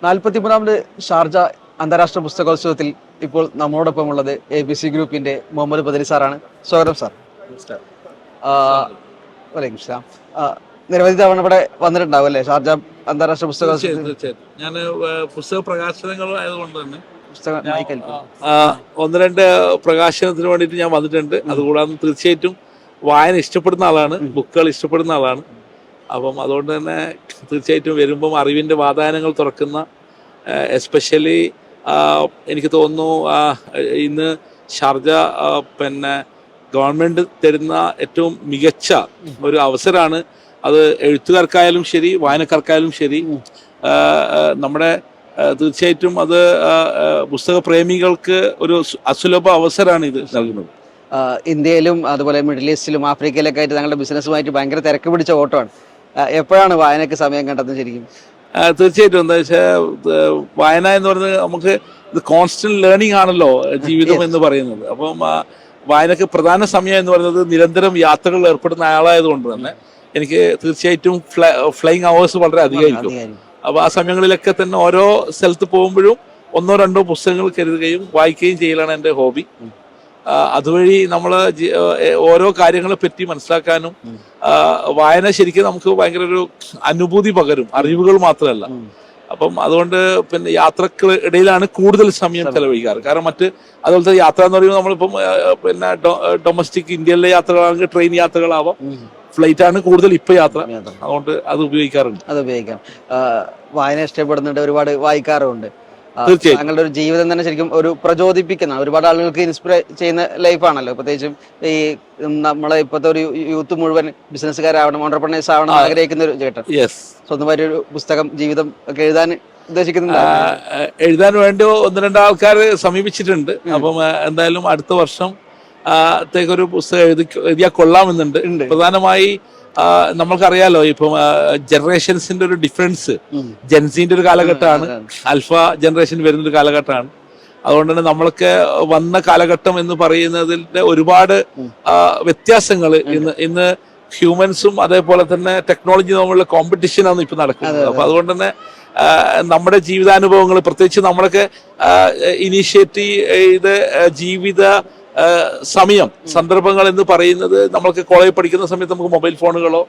43ാമത് Sharjah അന്താരാഷ്ട്ര പുസ്തകോത്സവത്തിൽ ഇപ്പോൾ നമ്മോടൊപ്പം ഉള്ളത് ABC ഗ്രൂപ്പിന്റെ മുഹമ്മദ് ബദരി സാറാണ്. സ്വാഗതം സാർ. വലൈക്കും സ്ലാം. നിരവധി തവണ ഇവിടെ വന്നിട്ടുണ്ടാവും അല്ലേ ഷാർജ അന്താരാഷ്ട്ര പുസ്തകോത്സവത്തിൽ? ഞാൻ പുസ്തക പ്രകാശനങ്ങളായതുകൊണ്ട് തന്നെ പുസ്തകം ഒന്ന് രണ്ട് പ്രകാശനത്തിന് വേണ്ടിയിട്ട് ഞാൻ വന്നിട്ടുണ്ട്. അതുകൂടാതെ തീർച്ചയായിട്ടും വായന ഇഷ്ടപ്പെടുന്ന ആളാണ്, ബുക്കുകൾ ഇഷ്ടപ്പെടുന്ന ആളാണ്. അപ്പം അതുകൊണ്ട് തന്നെ തീർച്ചയായിട്ടും വരുമ്പം അറിവിൻ്റെ വാതായനങ്ങൾ തുറക്കുന്ന, എസ്പെഷ്യലി എനിക്ക് തോന്നുന്നു ഇന്ന് ഷാർജ ഗവൺമെൻറ് തരുന്ന ഏറ്റവും മികച്ച ഒരു അവസരമാണ്. അത് എഴുത്തുകാർക്കായാലും ശരി, വായനക്കാർക്കായാലും ശരി. നമ്മുടെ തീർച്ചയായിട്ടും അത് പുസ്തക പ്രേമികൾക്ക് ഒരു അസുലഭ അവസരമാണ് ഇത് നൽകുന്നത്. ഇന്ത്യയിലും അതുപോലെ മിഡിൽ ഈസ്റ്റിലും ആഫ്രിക്കയിലൊക്കെ ആയിട്ട് തങ്ങളുടെ ബിസിനസ്സുമായിട്ട് ഭയങ്കര തിരക്ക് പിടിച്ച ഓട്ടമാണ്. എപ്പോഴാണ് വായനയ്ക്ക് സമയം കണ്ടെത്തുന്നത് ശരിക്കും? തീർച്ചയായിട്ടും എന്താ വെച്ചാൽ വായന എന്ന് പറയുന്നത് നമുക്ക് ഇത് കോൺസ്റ്റന്റ് ലേണിംഗ് ആണല്ലോ ജീവിതം എന്ന് പറയുന്നത്. അപ്പം വായനക്ക് പ്രധാന സമയം എന്ന് പറയുന്നത് നിരന്തരം യാത്രകളിൽ ഏർപ്പെടുന്ന ആളായതുകൊണ്ട് തന്നെ എനിക്ക് തീർച്ചയായിട്ടും ഫ്ലൈയിങ് അവേഴ്സ് വളരെ അധികമായിരിക്കും. അപ്പോൾ ആ സമയങ്ങളിലൊക്കെ തന്നെ ഓരോ സ്ഥലത്ത് പോകുമ്പോഴും ഒന്നോ രണ്ടോ പുസ്തകങ്ങൾ കരുതുകയും വായിക്കുകയും ചെയ്യലാണ് എൻ്റെ ഹോബി. അതുവഴി നമ്മൾ ഓരോ കാര്യങ്ങളെ പറ്റി മനസ്സിലാക്കാനും വായന ശരിക്കും നമുക്ക് ഭയങ്കര ഒരു അനുഭൂതി പകരും, അറിവുകൾ മാത്രമല്ല. അപ്പം അതുകൊണ്ട് പിന്നെ യാത്രക്ക് ഇടയിലാണ് കൂടുതൽ സമയം ചെലവഴിക്കാറ്. കാരണം അതുപോലത്തെ യാത്ര എന്ന് പറയുമ്പോൾ നമ്മളിപ്പം പിന്നെ ഡൊമസ്റ്റിക് ഇന്ത്യയിലെ യാത്രകളാണെങ്കിൽ ട്രെയിൻ യാത്രകളാവാം, ഫ്ലൈറ്റ് ആണ് കൂടുതൽ ഇപ്പൊ യാത്ര. അതുകൊണ്ട് അത് ഉപയോഗിക്കാറുണ്ട്. വായന ഇഷ്ടപ്പെടുന്നുണ്ട്, ഒരുപാട് വായിക്കാറുണ്ട്. താങ്കളുടെ ഒരു ജീവിതം തന്നെ ശരിക്കും ഒരു പ്രചോദിപ്പിക്കുന്ന, ഒരുപാട് ആളുകൾക്ക് ഇൻസ്പയർ ചെയ്യുന്ന ലൈഫാണല്ലോ. പ്രത്യേകിച്ചും ഈ നമ്മളെ ഇപ്പോഴത്തെ ഒരു യൂത്ത് മുഴുവൻ ബിസിനസ്സുകാരാവണം, ഓണ്ടർപ്രണേഴ്സ് ആവണം ആഗ്രഹിക്കുന്ന ഒരു ചേട്ടൻ സ്വന്തമായിട്ട് ഒരു പുസ്തകം, ജീവിതം ഒക്കെ എഴുതാൻ ഉദ്ദേശിക്കുന്നുണ്ട്. എഴുതാൻ വേണ്ടി ഒന്ന് രണ്ട് ആൾക്കാർ സമീപിച്ചിട്ടുണ്ട്. അപ്പം എന്തായാലും അടുത്ത വർഷം ത്തേക്കൊരു പുസ്തകം എഴുതിയാൽ കൊള്ളാമെന്നുണ്ട്. പ്രധാനമായി നമ്മൾക്കറിയാലോ ഇപ്പം ജനറേഷൻസിന്റെ ഒരു ഡിഫറൻസ്. ജെൻസിന്റെ ഒരു കാലഘട്ടമാണ്, ആൽഫ ജനറേഷൻ വരുന്നൊരു കാലഘട്ടമാണ്. അതുകൊണ്ട് തന്നെ നമ്മളൊക്കെ വന്ന കാലഘട്ടം എന്ന് പറയുന്നതിന്റെ ഒരുപാട് വ്യത്യാസങ്ങൾ ഇന്ന് ഹ്യൂമൻസും അതേപോലെ തന്നെ ടെക്നോളജി തമ്മിലുള്ള കോമ്പറ്റീഷനാണ് ഇപ്പൊ നടക്കുന്നത്. അപ്പൊ അതുകൊണ്ട് തന്നെ നമ്മുടെ ജീവിതാനുഭവങ്ങൾ, പ്രത്യേകിച്ച് നമ്മളൊക്കെ ഇനീഷ്യേറ്റ് ചെയ്ത് ജീവിത സന്ദർഭങ്ങൾ എന്ന് പറയുന്നത്, നമ്മൾക്ക് കോളേജിൽ പഠിക്കുന്ന സമയത്ത് നമുക്ക് മൊബൈൽ ഫോണുകളോ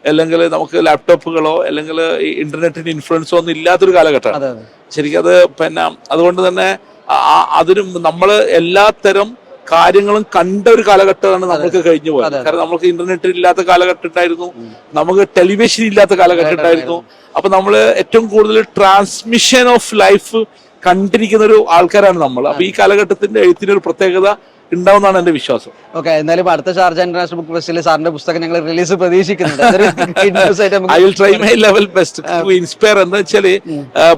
അല്ലെങ്കിൽ നമുക്ക് ലാപ്ടോപ്പുകളോ അല്ലെങ്കിൽ ഇന്റർനെറ്റിന്റെ ഇൻഫ്ലുവൻസോ ഒന്നും ഇല്ലാത്തൊരു കാലഘട്ടമാണ് ശരിക്കും. അത് പിന്നെ അതുകൊണ്ട് തന്നെ അതിനും നമ്മൾ എല്ലാത്തരം കാര്യങ്ങളും കണ്ട ഒരു കാലഘട്ടമാണ് നമുക്ക് കഴിഞ്ഞു പോയത്. കാരണം നമുക്ക് ഇന്റർനെറ്റ് ഇല്ലാത്ത കാലഘട്ടം ഉണ്ടായിരുന്നു, നമുക്ക് ടെലിവിഷൻ ഇല്ലാത്ത കാലഘട്ടം ഉണ്ടായിരുന്നു. അപ്പൊ നമ്മൾ ഏറ്റവും കൂടുതൽ ട്രാൻസ്മിഷൻ ഓഫ് ലൈഫ് കണ്ടിരിക്കുന്ന ഒരു ആൾക്കാരാണ് നമ്മൾ. അപ്പൊ ഈ കാലഘട്ടത്തിന്റെ എഴുത്തിനൊരു പ്രത്യേകത ഉണ്ടാവുന്നതാണ് എന്റെ വിശ്വാസം. ഓക്കെ, എന്തായാലും അടുത്ത ഷാർജ ഇന്റർനാഷണൽ ബുക്ക് ഫെസ്റ്റിവലിൽ സാറിന്റെ പുസ്തകം ഞങ്ങൾ റിലീസ് പ്രതീക്ഷിക്കുന്നുണ്ട്. I will try my level best to inspire. എന്താ വെച്ചാല്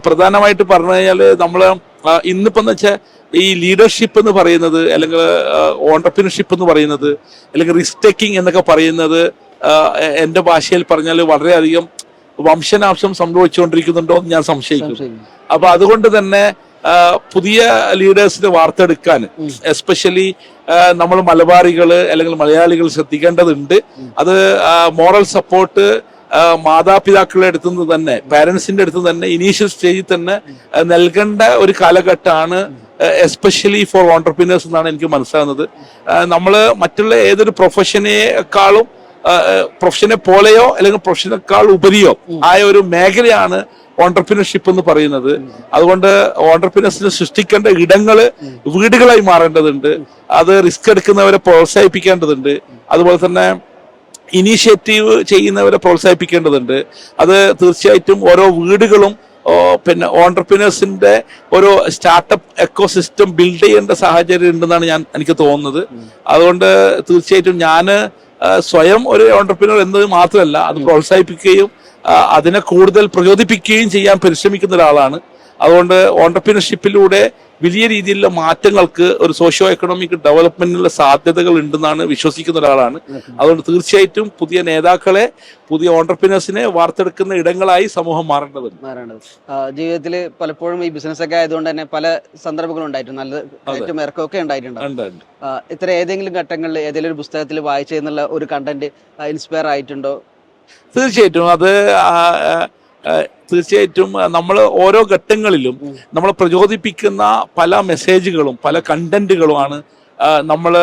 പ്രധാനമായിട്ട് പറഞ്ഞു കഴിഞ്ഞാല് നമ്മള് ഇന്നിപ്പോ എന്ന് വെച്ചാൽ ഈ ലീഡർഷിപ്പ് എന്ന് പറയുന്നത്, അല്ലെങ്കിൽ ഓണ്ടർപ്രീനർഷിപ്പ് എന്ന് പറയുന്നത്, അല്ലെങ്കിൽ റിസ്ക് ടേക്കിംഗ് എന്നൊക്കെ പറയുന്നത് എന്റെ ഭാഷയിൽ പറഞ്ഞാൽ വളരെയധികം വംശനാശം സംഭവിച്ചുകൊണ്ടിരിക്കുന്നുണ്ടോ എന്ന് ഞാൻ സംശയിക്കുന്നു. അപ്പൊ അതുകൊണ്ട് തന്നെ പുതിയ ലീഡേഴ്സിനെ വാർത്തെടുക്കാൻ എസ്പെഷ്യലി നമ്മൾ മലബാറികള് അല്ലെങ്കിൽ മലയാളികൾ ശ്രദ്ധിക്കേണ്ടതുണ്ട്. അത് മോറൽ സപ്പോർട്ട് മാതാപിതാക്കളുടെ അടുത്തു നിന്ന് തന്നെ, പാരന്റ്സിന്റെ അടുത്ത് തന്നെ ഇനീഷ്യൽ സ്റ്റേജിൽ തന്നെ നൽകേണ്ട ഒരു കാലഘട്ടമാണ് എസ്പെഷ്യലി ഫോർ ഓണ്ടർപ്രീനേഴ്സ് എന്നാണ് എനിക്ക് മനസ്സിലാകുന്നത്. നമ്മൾ മറ്റുള്ള ഏതൊരു പ്രൊഫഷനേക്കാളും, പ്രൊഫഷനെ പോലെയോ അല്ലെങ്കിൽ പ്രൊഫഷനേക്കാൾ ഉപരിയോ ആയ ഒരു മേഖലയാണ് ഓണ്ടർപ്രീനർഷിപ്പ് എന്ന് പറയുന്നത്. അതുകൊണ്ട് ഓണ്ടർപ്രീനേഴ്സിനെ സൃഷ്ടിക്കേണ്ട ഇടങ്ങള് വീടുകളായി മാറേണ്ടതുണ്ട്. അത് റിസ്ക് എടുക്കുന്നവരെ പ്രോത്സാഹിപ്പിക്കേണ്ടതുണ്ട്. അതുപോലെ തന്നെ ഇനീഷ്യേറ്റീവ് ചെയ്യുന്നവരെ പ്രോത്സാഹിപ്പിക്കേണ്ടതുണ്ട്. അത് തീർച്ചയായിട്ടും ഓരോ വീടുകളും പിന്നെ ഓണ്ടർപ്രീനേഴ്സിന്റെ ഒരു സ്റ്റാർട്ടപ്പ് എക്കോസിസ്റ്റം ബിൽഡ് ചെയ്യേണ്ട സാഹചര്യം ഉണ്ടെന്നാണ് എനിക്ക് തോന്നുന്നത്. അതുകൊണ്ട് തീർച്ചയായിട്ടും ഞാൻ സ്വയം ഒരു ഓണ്ടർപ്രീനർ എന്നത് മാത്രമല്ല, അത് പ്രോത്സാഹിപ്പിക്കുകയും അതിനെ കൂടുതൽ പ്രചോദിപ്പിക്കുകയും ചെയ്യാൻ പരിശ്രമിക്കുന്ന ഒരാളാണ്. അതുകൊണ്ട് ഓണ്ടർപ്രീനർഷിപ്പിലൂടെ വലിയ രീതിയിലുള്ള മാറ്റങ്ങൾക്ക്, ഒരു സോഷ്യോ എക്കണോമിക് ഡെവലപ്മെന്റിനുള്ള സാധ്യതകൾ ഉണ്ടെന്നാണ് വിശ്വസിക്കുന്ന ഒരാളാണ്. അതുകൊണ്ട് തീർച്ചയായിട്ടും പുതിയ നേതാക്കളെ, പുതിയ ഓണ്ടർപ്രീനേഴ്സിനെ വാർത്തെടുക്കുന്ന ഇടങ്ങളായി സമൂഹം മാറേണ്ടതുണ്ട്. ജീവിതത്തിൽ പലപ്പോഴും ഈ ബിസിനസ് ഒക്കെ ആയതുകൊണ്ട് തന്നെ പല സന്ദർഭങ്ങളും ഉണ്ടായിട്ടുണ്ട്, നല്ല ഇറക്കമൊക്കെ ഉണ്ടായിട്ടുണ്ട്. ഇത്ര ഏതെങ്കിലും ഘട്ടങ്ങളിൽ ഏതെങ്കിലും ഒരു പുസ്തകത്തിൽ വായിച്ചെന്നുള്ള ഒരു കണ്ടന്റ് ഇൻസ്പയർ ആയിട്ടുണ്ടോ? തീർച്ചയായിട്ടും അത് തീർച്ചയായിട്ടും നമ്മൾ ഓരോ ഘട്ടങ്ങളിലും നമ്മളെ പ്രചോദിപ്പിക്കുന്ന പല മെസ്സേജുകളും പല കണ്ടന്റുകളുമാണ് നമ്മൾ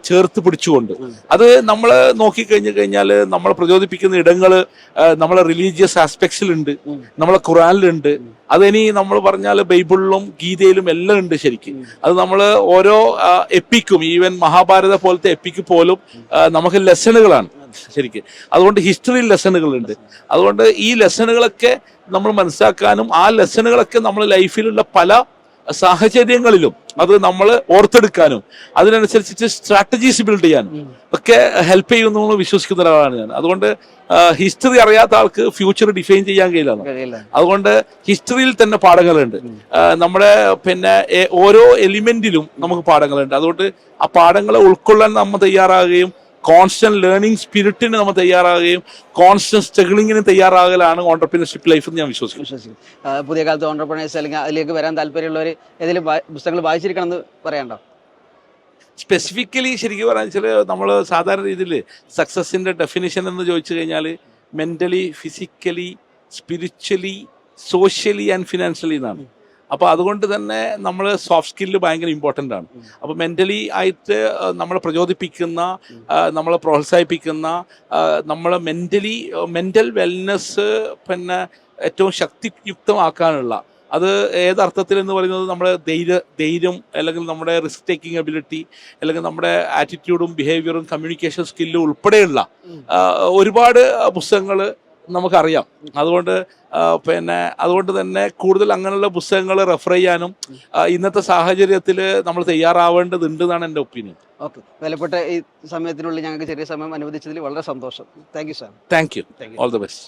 ചേർത്ത് പിടിച്ചുകൊണ്ട് അത് നമ്മൾ നോക്കിക്കഴിഞ്ഞു കഴിഞ്ഞാൽ നമ്മളെ പ്രചോദിപ്പിക്കുന്ന ഇടങ്ങൾ നമ്മളെ റിലീജിയസ് ആസ്പെക്ട്സിലുണ്ട്, നമ്മളെ ഖുറാനിലുണ്ട്, അതിനി നമ്മൾ പറഞ്ഞാൽ ബൈബിളിലും ഗീതയിലും എല്ലാം ഉണ്ട് ശരിക്കും. അത് നമ്മൾ ഓരോ എപ്പിക്കും, ഈവൻ മഹാഭാരത പോലത്തെ എപ്പിക്ക് പോലും നമുക്ക് ലെസണുകളാണ് ശരിക്കും. അതുകൊണ്ട് ഹിസ്റ്ററി ലെസണുകളുണ്ട്. അതുകൊണ്ട് ഈ ലെസണുകളൊക്കെ നമ്മൾ മനസ്സിലാക്കാനും ആ ലെസണുകളൊക്കെ നമ്മൾ ലൈഫിലുള്ള പല സാഹചര്യങ്ങളിലും അത് നമ്മൾ ഓർത്തെടുക്കാനും അതിനനുസരിച്ചിട്ട് സ്ട്രാറ്റജീസ് ബിൽഡ് ചെയ്യാനും ഒക്കെ ഹെൽപ്പ് ചെയ്യുന്നു എന്ന് വിശ്വസിക്കുന്ന ഒരാളാണ് ഞാൻ. അതുകൊണ്ട് ഹിസ്റ്ററി അറിയാത്ത ആൾക്ക് ഫ്യൂച്ചർ ഡിഫൈൻ ചെയ്യാൻ കഴിയില്ല. അതുകൊണ്ട് ഹിസ്റ്ററിയിൽ തന്നെ പാഠങ്ങളുണ്ട്. നമ്മുടെ പിന്നെ ഓരോ എലിമെന്റിലും നമുക്ക് പാഠങ്ങളുണ്ട്. അതുകൊണ്ട് ആ പാഠങ്ങളെ ഉൾക്കൊള്ളാൻ നമ്മൾ തയ്യാറാകുകയും കോൺസ്റ്റന്റ് ലേണിംഗ് സ്പിരിറ്റിന് നമ്മൾ തയ്യാറാകുകയും കോൺസ്റ്റന്റ് സ്ട്രഗിളിങ്ങിന് തയ്യാറാകലാണ് ഓണ്ടർപ്രീനർഷിപ്പ് ലൈഫ് എന്ന് ഞാൻ വിശ്വസിക്കുന്നു. പുതിയ കാലത്ത് ഓണ്ടർപ്രണേഴ്സ് അല്ലെങ്കിൽ അതിലേക്ക് വരാൻ താല്പര്യമുള്ളവർ ഏതെങ്കിലും പുസ്തകങ്ങൾ വായിച്ചിരിക്കണം എന്ന് പറയാണ്ടോ? സ്പെസിഫിക്കലി ശരിക്കും പറയാന്ന് വെച്ചാൽ നമ്മൾ സാധാരണ രീതിയിൽ സക്സസിന്റെ ഡെഫിനിഷൻ എന്ന് ചോദിച്ചു കഴിഞ്ഞാൽ mentally, physically, spiritually, socially and financially എന്നാണ്. അപ്പോൾ അതുകൊണ്ട് തന്നെ നമ്മൾ സോഫ്റ്റ് സ്കില്ല് ഭയങ്കര ഇമ്പോർട്ടൻ്റ് ആണ്. അപ്പോൾ മെൻ്റലി ആയിട്ട് നമ്മളെ പ്രചോദിപ്പിക്കുന്ന, നമ്മളെ പ്രോത്സാഹിപ്പിക്കുന്ന, നമ്മളെ മെൻ്റൽ വെൽനെസ് പിന്നെ ഏറ്റവും ശക്തിയുക്തമാക്കാനുള്ള, അത് ഏതർത്ഥത്തിൽ എന്ന് പറയുന്നത് നമ്മുടെ ധൈര്യം അല്ലെങ്കിൽ നമ്മുടെ റിസ്ക് ടേക്കിംഗ് എബിലിറ്റി അല്ലെങ്കിൽ നമ്മുടെ ആറ്റിറ്റ്യൂഡും ബിഹേവിയറും കമ്മ്യൂണിക്കേഷൻ സ്കില്ലും ഉൾപ്പെടെയുള്ള ഒരുപാട് പുസ്തകങ്ങൾ നമുക്കറിയാം. അതുകൊണ്ട് തന്നെ കൂടുതൽ അങ്ങനെയുള്ള പുസ്തകങ്ങൾ റെഫർ ചെയ്യാനും ഇന്നത്തെ സാഹചര്യത്തിൽ നമ്മൾ തയ്യാറാവേണ്ടതുണ്ട് എന്നാണ് എൻ്റെ ഒപ്പീനിയൻ. ഓക്കെ, വിലപ്പെട്ട ഈ സമയത്തിനുള്ളിൽ ഞങ്ങൾക്ക് ചെറിയ സമയം അനുവദിച്ചതിൽ വളരെ സന്തോഷം. Thank you sir. Thank you. All the best.